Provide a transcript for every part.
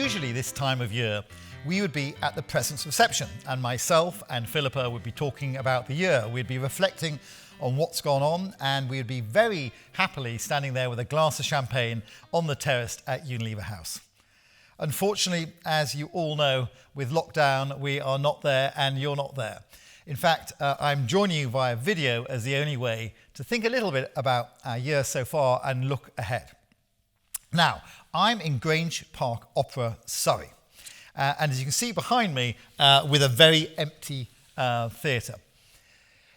usually this time of year, we would be at the President's Reception, and myself and Philippa would be talking about the year. We'd be reflecting on what's gone on, and we'd be very happily standing there with a glass of champagne on the terrace at Unilever House. Unfortunately, as you all know, with lockdown, we are not there and you're not there. In fact, I'm joining you via video as the only way to think a little bit about our year so far and look ahead. Now, I'm in Grange Park Opera, Surrey, and as you can see behind me, with a very empty theatre.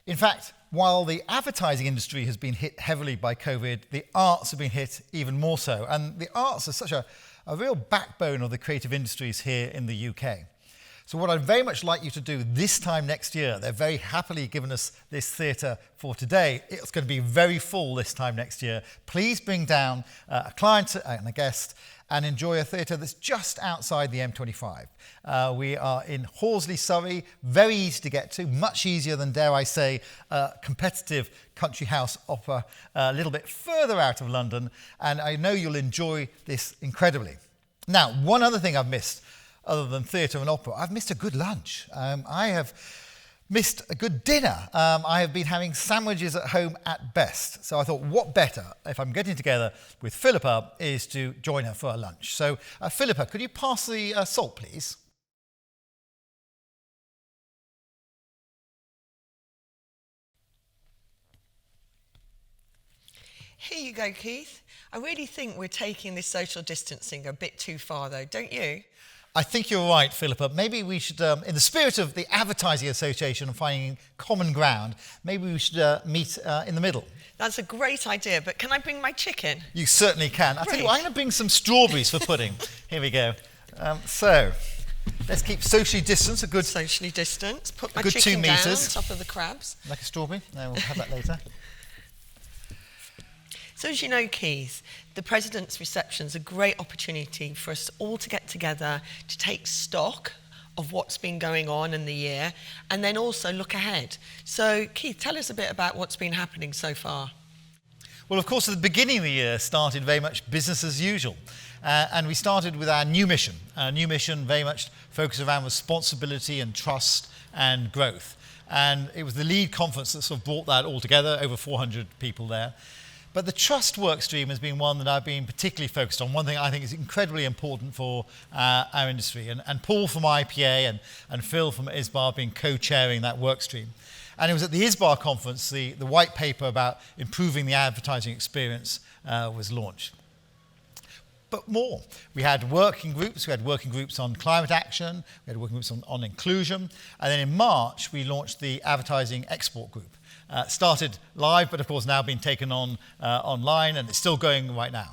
In fact, while the advertising industry has been hit heavily by COVID, the arts have been hit even more so, and the arts are such a real backbone of the creative industries here in the UK. So what I'd very much like you to do this time next year, they're very happily given us this theatre for today. It's going to be very full this time next year. Please bring down a client and a guest and enjoy a theatre that's just outside the M25. We are in Horsley, Surrey, very easy to get to, much easier than, dare I say, competitive country house opera, a little bit further out of London, and I know you'll enjoy this incredibly. Now, one other thing I've missed, other than theatre and opera, I've missed a good lunch. I have missed a good dinner. I have been having sandwiches at home at best. So I thought, what better, if I'm getting together with Philippa, is to join her for a lunch. So Philippa, could you pass the salt, please? Here you go, Keith. I really think we're taking this social distancing a bit too far, though, don't you? I think you're right, Philippa. Maybe we should, in the spirit of the Advertising Association and finding common ground, maybe we should meet in the middle. That's a great idea, but can I bring my chicken? You certainly can. I'll tell you what, I'm going to bring some strawberries for pudding. Here we go. So, let's keep socially distanced, a good... Socially distanced. Put my good chicken 2 down metres. on top of the crabs. Like a strawberry? No, we'll have that later. So as you know, Keith, the President's Reception is a great opportunity for us all to get together to take stock of what's been going on in the year and then also look ahead. So, Keith, tell us a bit about what's been happening so far. Well, of course, at the beginning of the year started very much business as usual. And we started with our new mission. Our new mission very much focused around responsibility and trust and growth. And it was the lead conference that sort of brought that all together, over 400 people there. But the trust work stream has been one that I've been particularly focused on. One thing I think is incredibly important for our industry. And Paul from IPA and Phil from ISBA have been co-chairing that work stream. And it was at the ISBA conference, the white paper about improving the advertising experience was launched. But more. We had working groups. We had working groups on climate action. We had working groups on inclusion. And then in March, we launched the Advertising Export Group. Started live, but of course now being taken on online, and it's still going right now.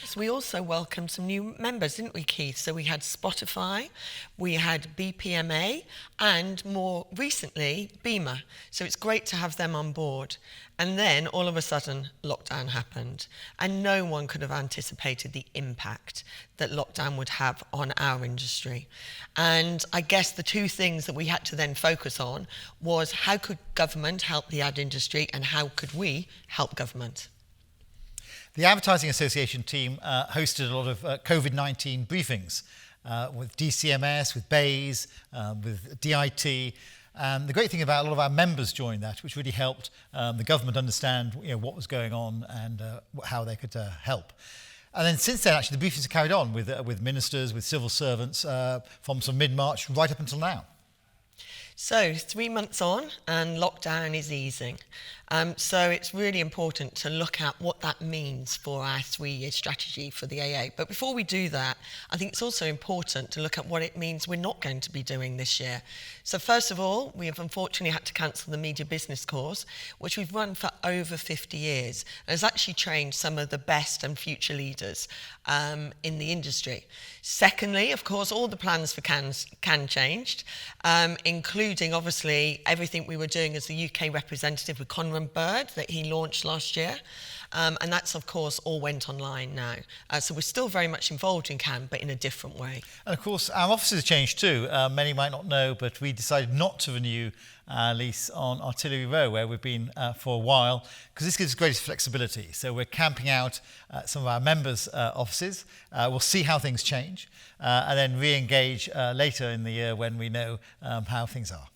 So we also welcomed some new members, didn't we, Keith? So we had Spotify, we had BPMA, and more recently, Beamer. So it's great to have them on board. And then, all of a sudden, lockdown happened. And no one could have anticipated the impact that lockdown would have on our industry. And I guess the two things that we had to then focus on was how could government help the ad industry and how could we help government? The Advertising Association team hosted a lot of COVID-19 briefings with DCMS, with BAYS, with DIT. The great thing about a lot of our members joined that, which really helped the government understand what was going on and how they could help. And then since then, actually, the briefings have carried on with ministers, with civil servants from some mid-March right up until now. So 3 months on and lockdown is easing. So it's really important to look at what that means for our 3-year strategy for the AA. But before we do that, I think it's also important to look at what it means we're not going to be doing this year. So first of all, we have unfortunately had to cancel the media business course, which we've run for over 50 years. And has actually trained some of the best and future leaders in the industry. Secondly, of course, all the plans for Cannes changed, including obviously everything we were doing as the UK representative with Conran Bird that he launched last year. And that's, of course, all went online now. So we're still very much involved in CAN, but in a different way. And of course, our offices have changed too. Many might not know, but we decided not to renew our lease on Artillery Row, where we've been for a while, because this gives greater flexibility. So we're camping out some of our members' offices. We'll see how things change, and then re-engage later in the year when we know how things are.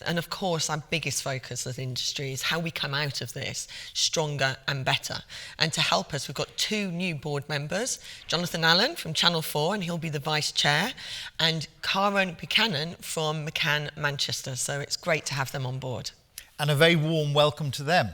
And of course, our biggest focus as an industry is how we come out of this stronger and better. And to help us, we've got 2 new board members, Jonathan Allen from Channel 4, and he'll be the vice chair, and Karen Buchanan from McCann Manchester. So it's great to have them on board. And a very warm welcome to them.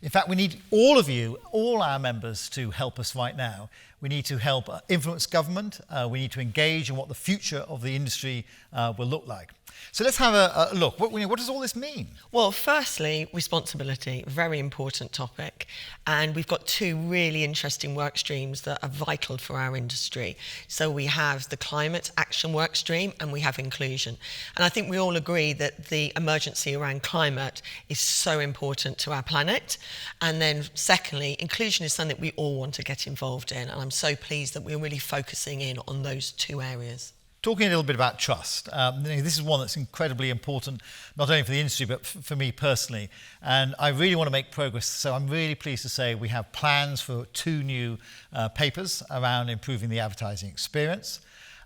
In fact, we need all of you, all our members, to help us right now. We need to help influence government. We need to engage in what the future of the industry will look like. So let's have a look. What does all this mean? Well, firstly, responsibility, very important topic. And we've got 2 really interesting work streams that are vital for our industry. So we have the climate action work stream and we have inclusion. And I think we all agree that the emergency around climate is so important to our planet. And then secondly, inclusion is something that we all want to get involved in. And I'm so pleased that we're really focusing in on those 2 areas. Talking a little bit about trust, this is one that's incredibly important, not only for the industry, but for me personally. And I really want to make progress. So I'm really pleased to say we have plans for 2 new papers around improving the advertising experience.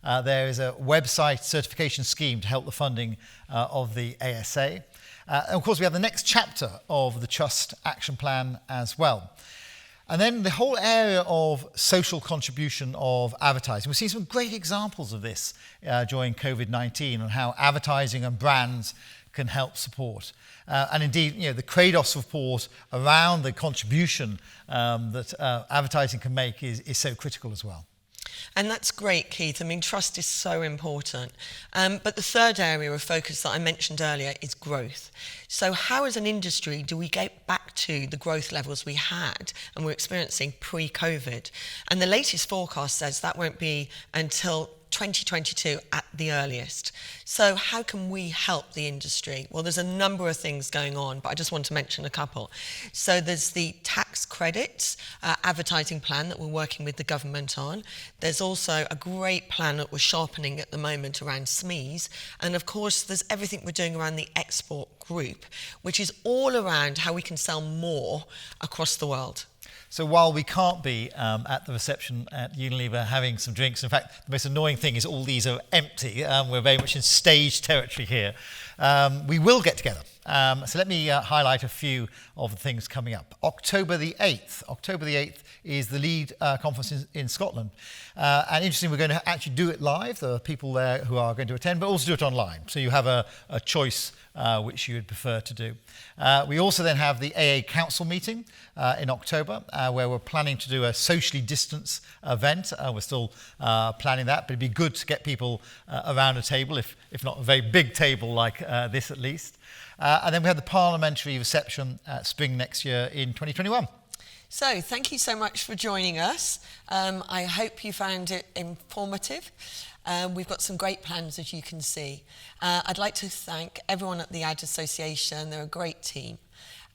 There is a website certification scheme to help the funding of the ASA. And of course, we have the next chapter of the Trust Action Plan as well. And then the whole area of social contribution of advertising. We've seen some great examples of this during COVID-19 on how advertising and brands can help support. And indeed, the Kratos report around the contribution that advertising can make is so critical as well. And that's great, Keith. I mean, trust is so important. But the third area of focus that I mentioned earlier is growth. So how as an industry do we get back to the growth levels we had and we're experiencing pre-COVID? And the latest forecast says that won't be until 2022 at the earliest. So how can we help the industry? Well, there's a number of things going on, but I just want to mention a couple. So there's the tax credits advertising plan that we're working with the government on. There's also a great plan that we're sharpening at the moment around SMEs. And of course, there's everything we're doing around the export group, which is all around how we can sell more across the world. So while we can't be at the reception at Unilever having some drinks, in fact, the most annoying thing is all these are empty. We're very much in stage territory here. We will get together. So let me highlight a few of the things coming up. October the 8th. October the 8th is the lead conference in Scotland. And interesting, we're going to actually do it live. There are people there who are going to attend, but also do it online. So you have a choice which you would prefer to do. We also then have the AA Council meeting in October, where we're planning to do a socially distanced event. We're still planning that, but it'd be good to get people around a table, if not a very big table like this at least. And then we have the Parliamentary Reception spring next year in 2021. So thank you so much for joining us. I hope you found it informative. We've got some great plans, as you can see. I'd like to thank everyone at the Ad Association. They're a great team.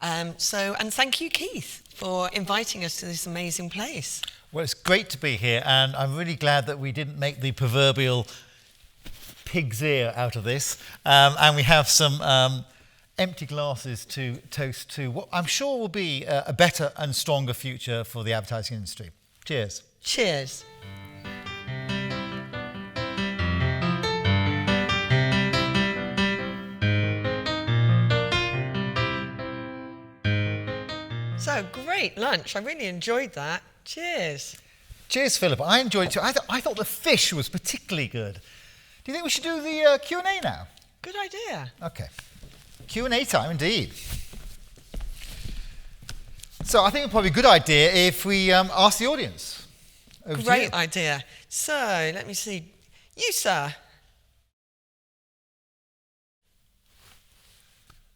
And thank you, Keith, for inviting us to this amazing place. Well, it's great to be here, and I'm really glad that we didn't make the proverbial pig's ear out of this. And we have some empty glasses to toast to what I'm sure will be a better and stronger future for the advertising industry. Cheers. Cheers. So, great lunch. I really enjoyed that. Cheers. Cheers, Philippa. I enjoyed it too. I thought the fish was particularly good. Do you think we should do the Q&A now? Good idea. Okay. Q&A time, indeed. So I think it's probably a good idea if we ask the audience. Great idea. So, let me see. You, sir.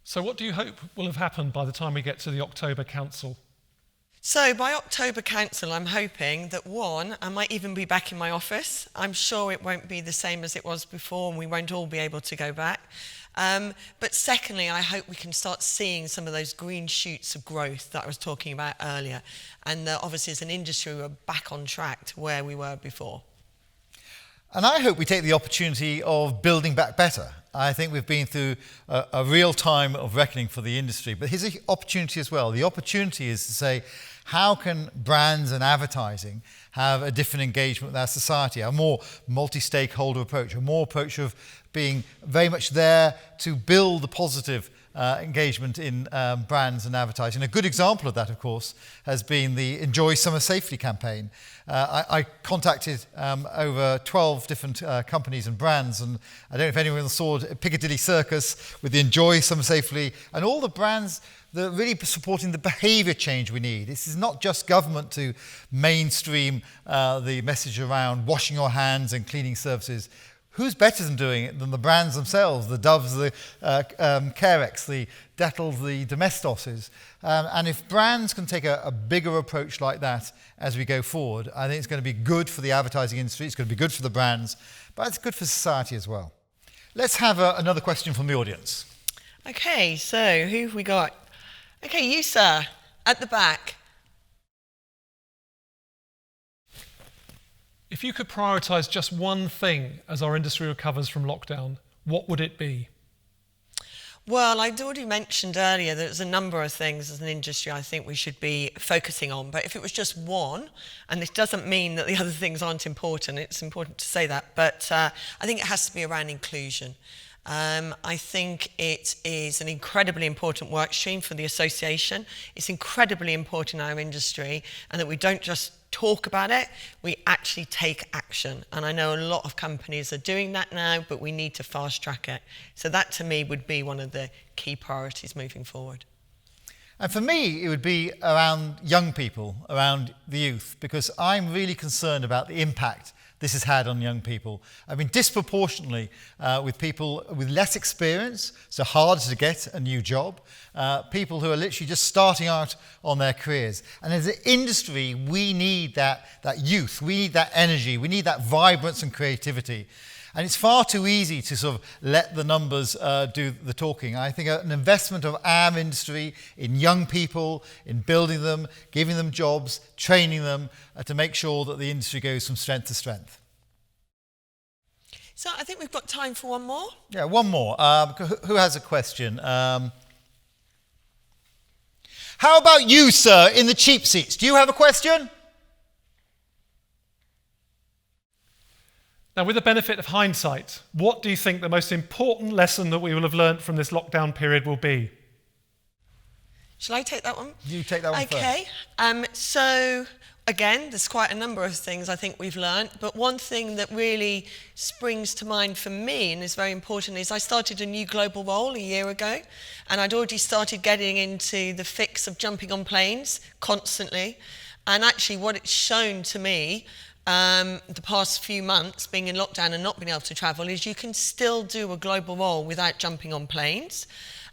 So what do you hope will have happened by the time we get to the October Council? So by October Council, I'm hoping that I might even be back in my office. I'm sure it won't be the same as it was before and we won't all be able to go back. But secondly, I hope we can start seeing some of those green shoots of growth that I was talking about earlier. And obviously as an industry, we're back on track to where we were before. And I hope we take the opportunity of building back better. I think we've been through a real time of reckoning for the industry, but here's an opportunity as well. The opportunity is to say, how can brands and advertising have a different engagement with our society, a more multi-stakeholder approach, a more approach of being very much there to build the positive engagement in brands and advertising. A good example of that, of course, has been the Enjoy Summer Safely campaign. I contacted over 12 different companies and brands, and I don't know if anyone saw Piccadilly Circus with the Enjoy Summer Safely, and all the brands that are really supporting the behaviour change we need. This is not just government to mainstream the message around washing your hands and cleaning services. Who's better than doing it than the brands themselves, the Doves, the Carex, the Dettles, the Domestoses. And if brands can take a bigger approach like that as we go forward, I think it's going to be good for the advertising industry, it's going to be good for the brands, but it's good for society as well. Let's have another question from the audience. Okay, so who have we got? Okay, you, sir, at the back. If you could prioritise just one thing as our industry recovers from lockdown, what would it be? Well, I'd already mentioned earlier that there's a number of things as an industry I think we should be focusing on. But if it was just one, and this doesn't mean that the other things aren't important, it's important to say that, but I think it has to be around inclusion. I think it is an incredibly important work stream for the association. It's incredibly important in our industry, and that we don't just talk about it, we actually take action. And I know a lot of companies are doing that now, but we need to fast track it. So that to me would be one of the key priorities moving forward. And for me, it would be around young people, around the youth, because I'm really concerned about the impact this has had on young people. I mean, disproportionately with people with less experience, so harder to get a new job, people who are literally just starting out on their careers. And as an industry, we need that youth, we need that energy, we need that vibrance and creativity. And it's far too easy to sort of let the numbers do the talking. I think an investment of our industry in young people, in building them, giving them jobs, training them to make sure that the industry goes from strength to strength. So I think we've got time for one more. Yeah, one more. Who has a question? How about you, sir, in the cheap seats? Do you have a question? Now, with the benefit of hindsight, what do you think the most important lesson that we will have learnt from this lockdown period will be? Shall I take that one? You take that one first. Okay. So, again, there's quite a number of things I think we've learnt, but one thing that really springs to mind for me and is very important is I started a new global role a year ago, and I'd already started getting into the fix of jumping on planes constantly. And actually what it's shown to me the past few months being in lockdown and not being able to travel is you can still do a global role without jumping on planes.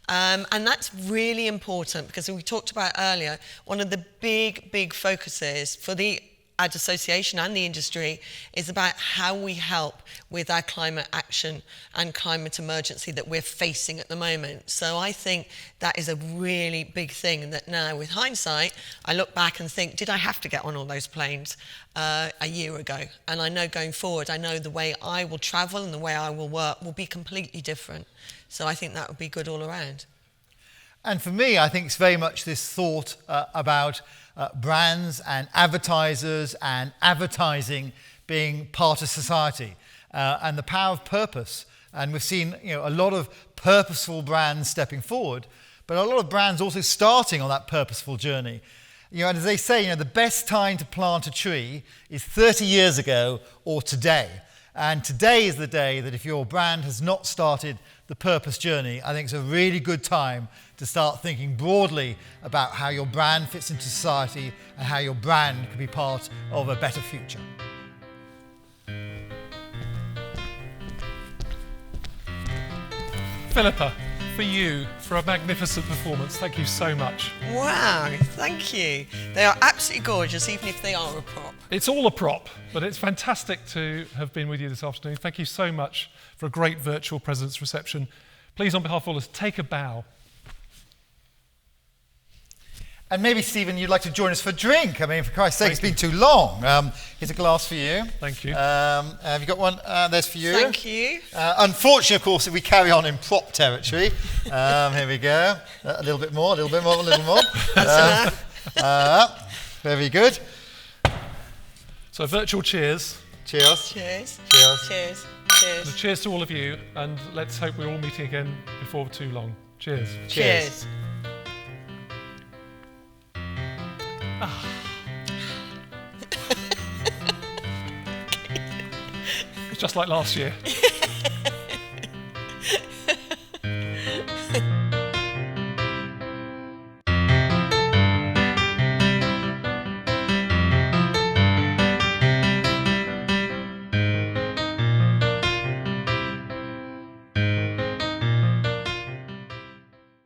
And that's really important because we talked about earlier, one of the big focuses for the ad association and the industry is about how we help with our climate action and climate emergency that we're facing at the moment. So I think that is a really big thing that now with hindsight, I look back and think, did I have to get on all those planes a year ago? And I know going forward, I know the way I will travel and the way I will work will be completely different. So I think that would be good all around. And for me, I think it's very much this thought about brands and advertisers and advertising being part of society and the power of purpose. And we've seen a lot of purposeful brands stepping forward, but a lot of brands also starting on that purposeful journey. And as they say, the best time to plant a tree is 30 years ago or today. And today is the day that if your brand has not started the purpose journey, I think it's a really good time to start thinking broadly about how your brand fits into society and how your brand can be part of a better future. Philippa, for you for a magnificent performance. Thank you so much. Wow, thank you. They are absolutely gorgeous, even if they are a prop. It's all a prop, but it's fantastic to have been with you this afternoon. Thank you so much for a great virtual President's Reception. Please, on behalf of all of us, take a bow. And maybe, Stephen, you'd like to join us for a drink. I mean, for Christ's sake, it's been too long. Here's a glass for you. Thank you. Have you got one? There's for you. Thank you. Unfortunately, of course, if we carry on in prop territory, here we go. A little bit more, a little more. That's enough. Very good. So, virtual cheers. Cheers. Cheers. Cheers. Cheers. So Cheers. cheers to all of you, and let's hope we're all meeting again before too long. Cheers. Cheers. It's just like last year.